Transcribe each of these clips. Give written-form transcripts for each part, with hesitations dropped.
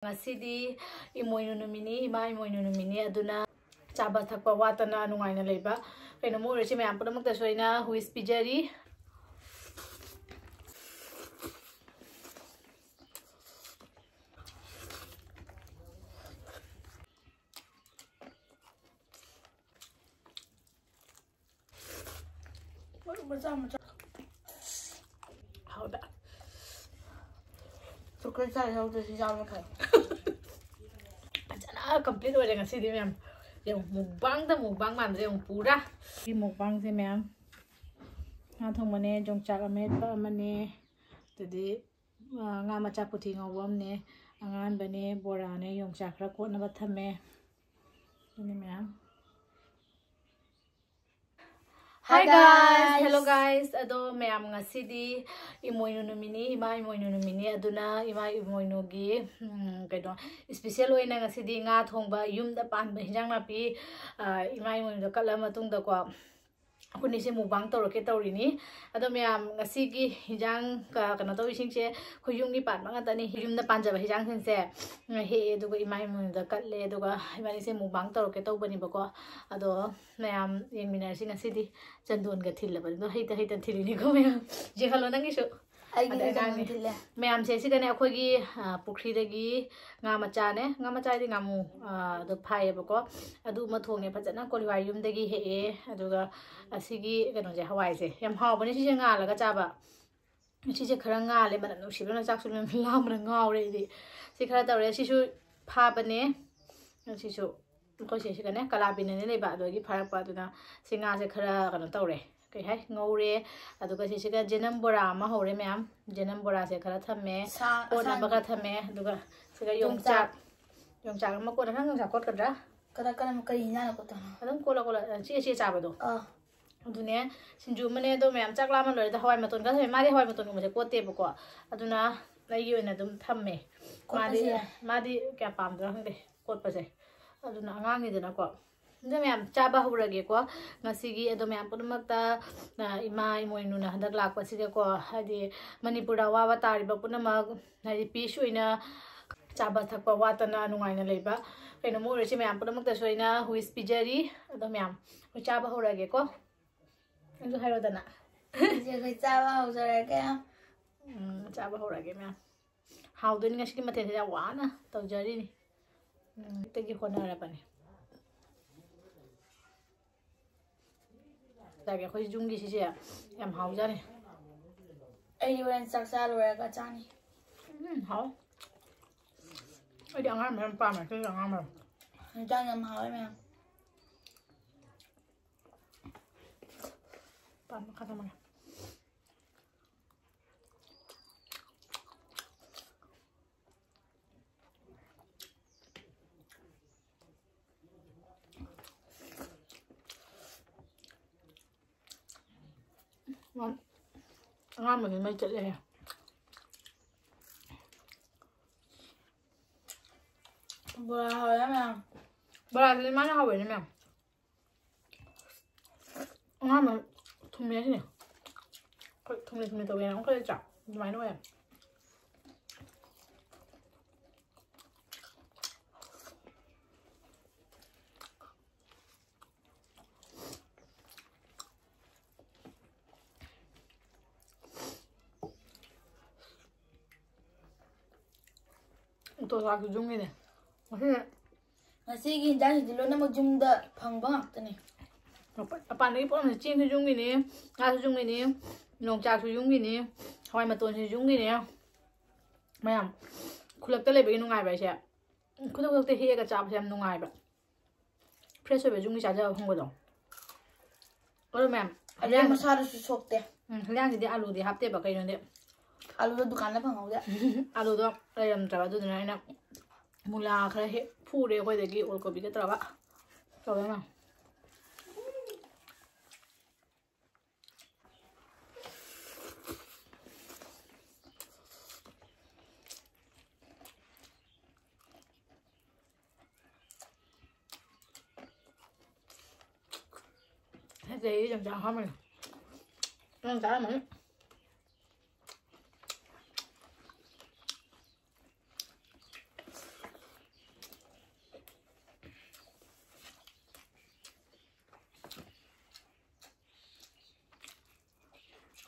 ngасꯤꯗꯤ ꯏꯃꯣꯏꯅꯨ ꯅꯨꯃꯤꯠꯅꯤ ꯏꯃꯥ ꯏꯃꯣꯏꯅꯨ ꯅꯨꯃꯤꯠꯅꯤ ꯑꯗꯨꯅ ꯆꯥꯕ ꯊꯛꯄ ꯋꯥꯠꯇꯅ ꯅꯨꯡꯉꯥꯏꯅ ꯂꯩꯕ ꯀꯩꯅꯣ ꯃꯣꯏꯔꯁꯤ ꯃꯌꯥꯝ ꯄꯨꯝꯅꯃꯛꯇꯁꯨ ꯑꯩꯅ ꯍꯨꯏꯁ ꯄꯤꯖꯔꯤ hauda Chocolate chai hau to si jam khai. Jana complete ho jayega ngасꯤꯗꯤ ma'am yung mukbang mandre yung pura ki mukbang se ma'am nga thongmane jongchak amet pa amane tadi nga macha puthi ngawam ne angan bane bora ne yongchak khara kotna ba thame ni ma'am. Hi guys! Hello guys! Ado mayam ngасꯤꯗꯤ imoinu numini ima imoinu numini aduna ima imoinu gi kaido special oina ngасꯤꯗꯤ nga thongba yumda panba hinjang napi ima imoinu da kala matung da ko akuni se mukbang tawrake tawrini ado mayam ngasigi hinjang ka kana tawi singse khuyumgi pan manga tani yumda panjaba hinjang singse he duga ima imoinu da kalle duga imani se mukbang tawrake tawbani bako ado mayam yengminarsi ngасꯤꯗꯤ Chandon ga thilla bal do heita thilini ko mayam je halo nangi so Ai thilla mayam se sigane akhoi gi pukhri dagi nga macha di ngamu do phai bako adu ma thongne phajana koliwai yum dagi he aduga asigi kano je hawai se yam haw bani si nga laga chaba si je khara nga le man nu sibona chak su lam lam ra ngawre di si khara tawre si su pha bane si su ko se sigane kala binane le ba do gi pharak pa duna singa se khara kano tawre kai hai ngawre aduga si siga jenam bora ma hore ma'am jenam bora se khara thame ona ba ka thame aduga siga yongchak ma ko na yongchak kot kadra kada kari na ko ta adum kola si chaba do adune sinju mane do ma'am chak la ma lore da hawai maton ka thame mari hawai maton ko je kote bako aduna lai gi oina dum thamme madi kya pam da hangde kot pa se aduna angang ni dana ko nda ma'am chaba hurage ko ngasigi ado ma'am punamakta ima imoinu na handak lakpa side ko hadi manipura wa tari ba punamak hadi pisu ina chaba thakpa watana nungaina leiba kaino morasi ma'am punamakta soina huis pijari ado ma'am chaba hurage ko ndu hairo dana je kai chaba ho jare ke chaba hurage ma'am hawdoni ngasigi mathe ya wana tawjari ni tegi honara pani Lagi khoi jungi si se yam hau jare ai ni wan sak sa lore ka chani hau ai dang ham ham pa ma ke dang ham jang yam hau me pa ma ka ma ngon mà mấy chợ đây bora hoi mà bora thì má nó hôi vậy nè ngon mà thùng mía thế này thùng này tàu nó không có chọc máy nó em tôi ra cái dung này ngасigi jang di lo na mag jum da phang ba ngak ne pan này bọn mình chiên cái dung này nga dung này nong chak dung này hoài mà tuần dung này mày khulak tele be nungai ba se khulak te he ga chap sem nungai ba fresh be dung cha ja hong go oro ma'am ale masala su sokte lang di alu di hapte ba kai no de alu da dukan la phang ho da alu do ayam tra du na ina mula khara he phu re ko de gi ol ko bi ka tra ba to ba ma thế gì chẳng không mình ăn cả mình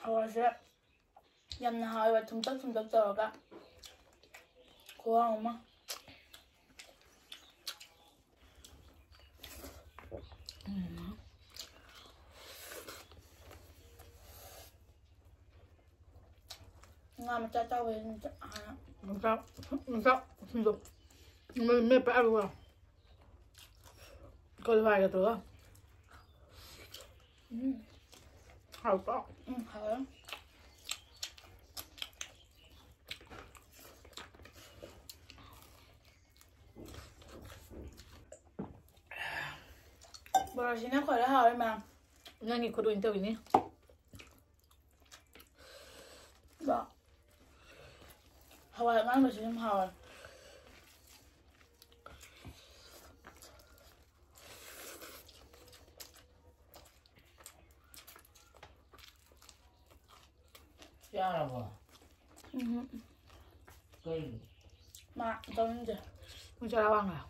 ꯍꯋꯥꯏꯁꯦ ꯌꯥꯝꯅ ꯍꯥꯎꯋꯦꯕ ꯊꯨꯝꯇꯛ ꯇꯧꯔꯒ ꯈꯨꯍꯥꯎ ꯑꯃ ꯉꯥ ꯃꯆꯥ ꯆꯥꯎꯕꯁꯤꯅ ꯍꯥꯟꯅ masa sunduk me pa algo kalau hay gitu lah hao to hào bò xí nó khỏi đã hào đấy mà nangi ko do into ini bò hào ngon mà xí không hào Siapa apa? Kau mà trong gì macam lawang lah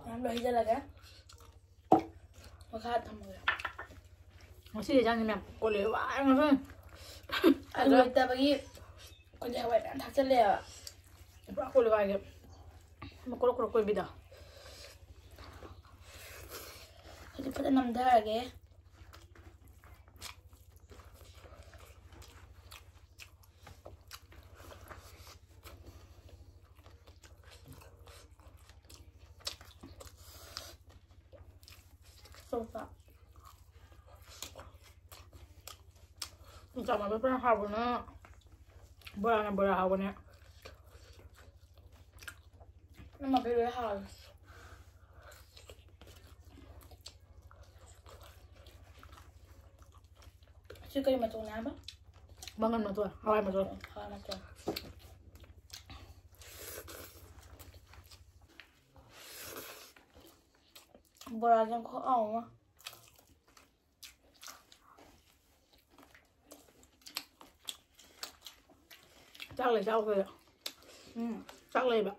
làm được hết là cái mà khát thầm rồi masih dia jangan memang ko le wa ngan rồi ta bagi con nhà vậy đã thắt chân lẹ ba ko le wa ge ma ko bida thì phải nằm thở là cái sofa macam apa pernah hao na bora hao na nhưng mà cái đứa hào chưa cây mà trồng nám á bangan ma tu hawai ma tu hào mà trồng bò trong khó ỏng á chắc là sao rồi chắc là bạn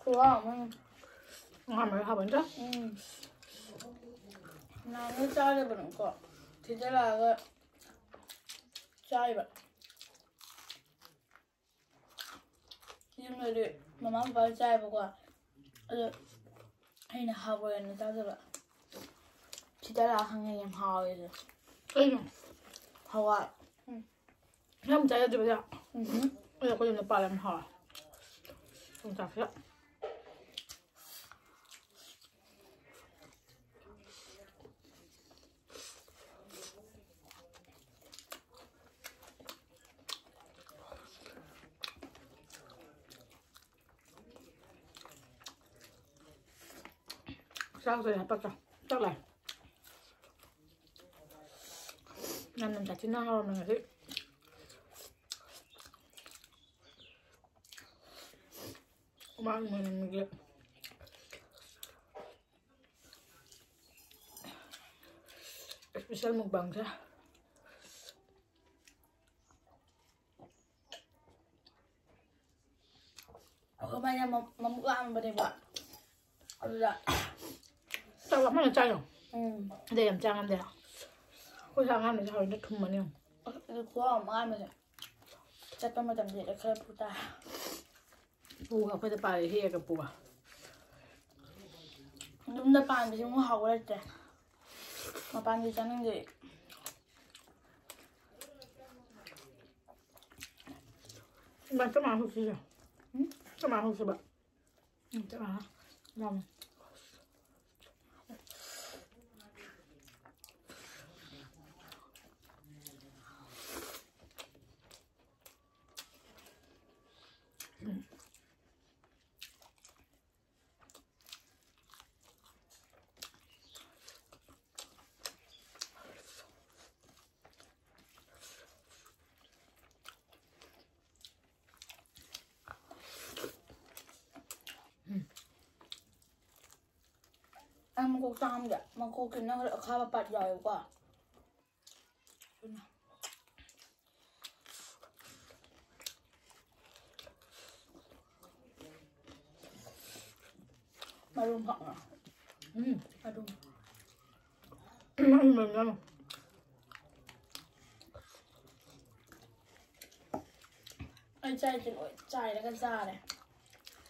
wow ngon mà hao bánh đó nào nó chai được vẫn có thì đây là cái chai vậy nhưng mà được mà má phải chai bao qua hay là hào rồi nó chai được thì đây là hàng ngày em hào rồi ấy mà hào ạ không trái được bây giờ bây giờ có dùng được ba làm hao không chặt nữa sao rồi bắt đầu chắc là nằm chặt trên nó mình thấy bao mình lệ special mukbang sa hôm nay em mắm lam bên đây bạn sao lắm là chay không đây làm trang ăn đây à có sao ăn được sao nó thùng mà nhiều cái khóa mà ăn rồi chắc tôi mà làm gì để khơi phụ taปูเขาจะไปเฮียกับปูอ่ะ đúng là bàn thì không học đấy chứ mà bàn thì chẳng nên gì bạn có mà không xí à có mà không xí bạn chắc là ngon กตามเดี๋ยวมันกูกินนั่งเอาข้าวมาปัดใหญ่กว่ามารุมผักอ่ะมารุม เหมือนกัน ไอ้ใจกินโอ้ยใจแล้วก็ซ่าเลย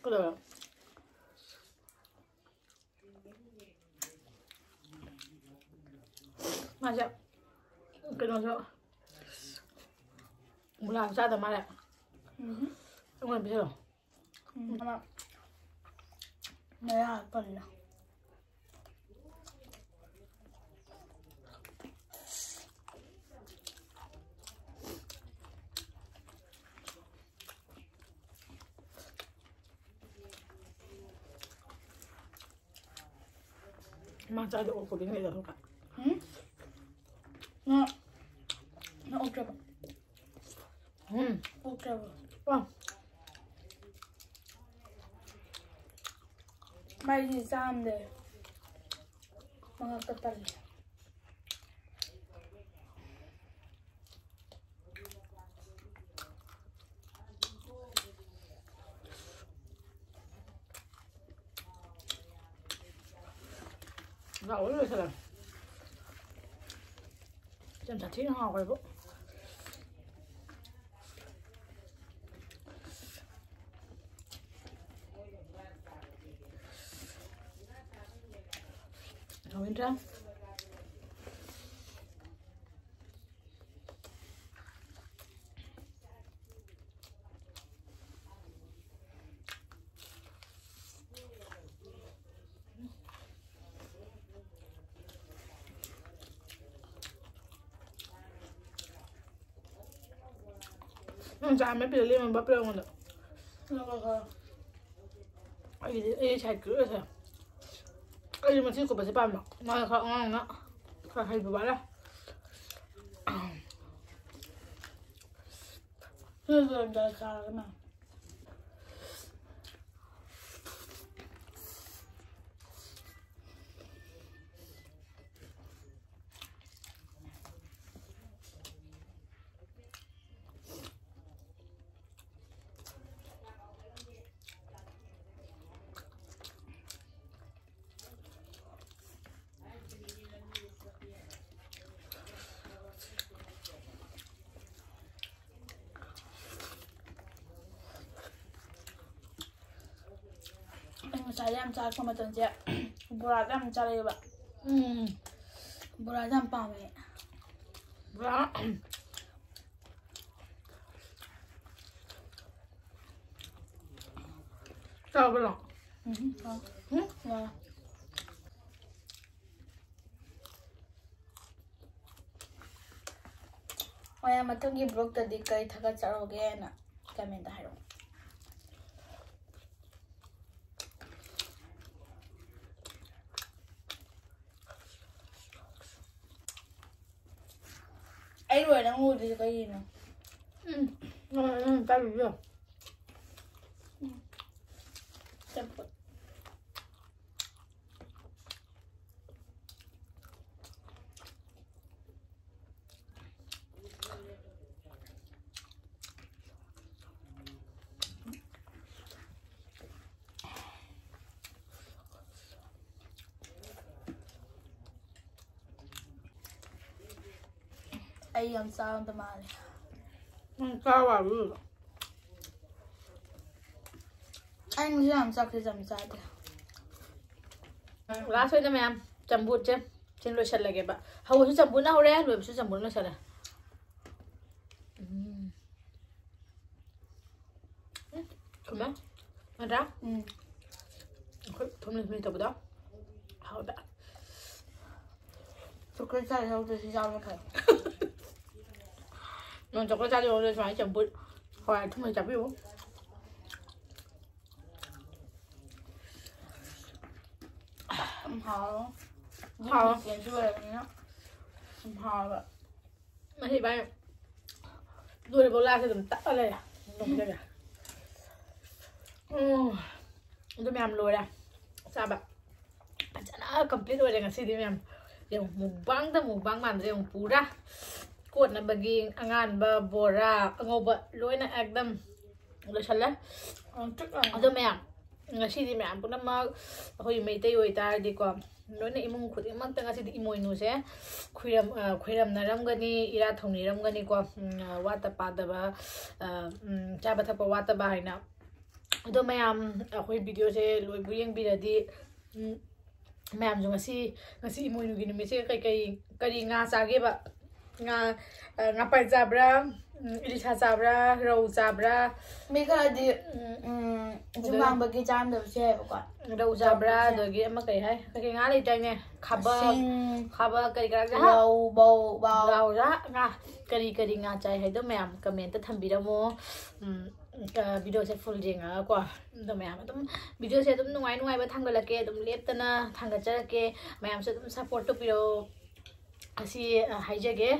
ก็เลยแบบมาจากกินมาจากมูลาซาแต่มาแหละต้องเงินไปเถอะ มาเนื้อก่อนนะมาจากเดี๋ยวกูดิ้งเลยเดี๋ยวทุกคนเนาะเนาะโอเคป่ะโอเคป่ะ ว้าไม่ดีซ้ำเลยมันก็ตัดเลย เราเลยใช่ไหมจำจากที่ห้องเลยปุ๊บเอาเป็นจ้าจานไม่เปลี่ยนเรื่องมันบับเรื่องมันเลย แล้วก็ ไอ้ชายเกลือใช่ไอ้มันชื่อกบใช่ป่ะเนาะมาเขาอ้างนะเขาให้ดูบ้าละ เพื่อนเดินเดินขากันมาsaya yang cari sama tante, beradam cari ba, beradam pame, บ้าเจ้าไปหรอ ya. Oh ya, matang gibrok tadi kay taga caroge na kami dahil. Ay, rồi đang ngồi thì cái gì nào? Ta được chưa? Chậm. Ay, ang sound naman. Cao rồi. Anh làm sao khi làm sao thế? Lá xoay cho mẹ em. Chầm bút chứ. Trên lôi sạch lại kìa bạn. Hầu chú chầm bút nào đấy. Lôi chú chầm bút lôi sạch này. Come on. Ăn ra. Thôi mình tập đó. Hầu đã. Tôi cứ chạy theo tôi sẽ giao nó phải. Nó cho cái ra vô rồi phải chầm bút. Hỏi chúng mình chấm vô. Hào. Hào. Tiền chưa rồi nhá. Hào vậy. Mà thì bao rồi để bố la thì đừng tắt ở đây à. Đừng đây à. Tôi mềm lùi này. Sao bạn? ꯐꯖꯅ ꯀꯝꯄ꯭ꯂꯤꯠ ꯑꯣꯏꯔꯦ ꯉꯁꯤꯗꯤ ꯃꯌꯥꯝ ꯌꯦꯡꯉꯨ ꯃꯨꯛꯕꯥꯡ ꯃꯥꯟꯗ꯭ꯔꯦ ꯌꯦꯡꯉꯨ ꯄꯨꯔꯥ ꯀꯣꯠꯅꯕꯒꯤ ꯑꯉꯥꯟꯕ ꯕꯣꯔꯥ ꯑꯉꯧꯕ ꯂꯣꯏꯅ ꯑꯦꯛꯗꯝ ꯂꯣꯏꯁꯜꯂꯦ ꯑꯗꯣ ꯃꯌꯥꯝ ngasi di ma'am puna mag hoi mai tai oi tar di ko no na imung khudi mag ta ngasi di imoinu se khuiram naram gani ira thongni ram gani ko wata pa da ba cha ba thapa wata ba haina ado ma'am hoi video se loi bu yeng bi ra di ma'am jo ngasi imoinu gi numi se kai kari nga sa ge ba nga pa zabra Ilisa sabra, rau sabra. Mika di jumang bagi jam dah siapa kau? Rau sabra, dogi emak kaya hai. Kaya ngali tanya khaba kari kari bau ra nga kari nga cai hai. Do ma'am comment ta thambira mo video se full jenga ko. Do ma'am tum video se tum nungai ba thangala ke tum lep tana thangachara ke ma'am se tum support to piro asi haijage.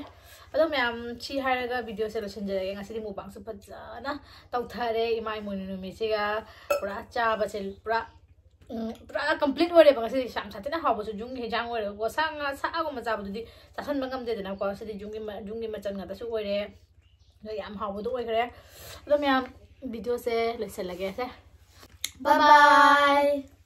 Ado ma'am chi haraga video se lotion jage ngasi di mubang su phajana tauthare imai monunu mi sega pura cha ba sel pura complete ore ba ngasi sam satina hawo su jung he jang ore ko sanga sa go ma cha bu di chasan bangam de na ko se di jungi ma chan nga ta su ore no yam hawo do oi kare ado ma'am video se lesson lage se bye bye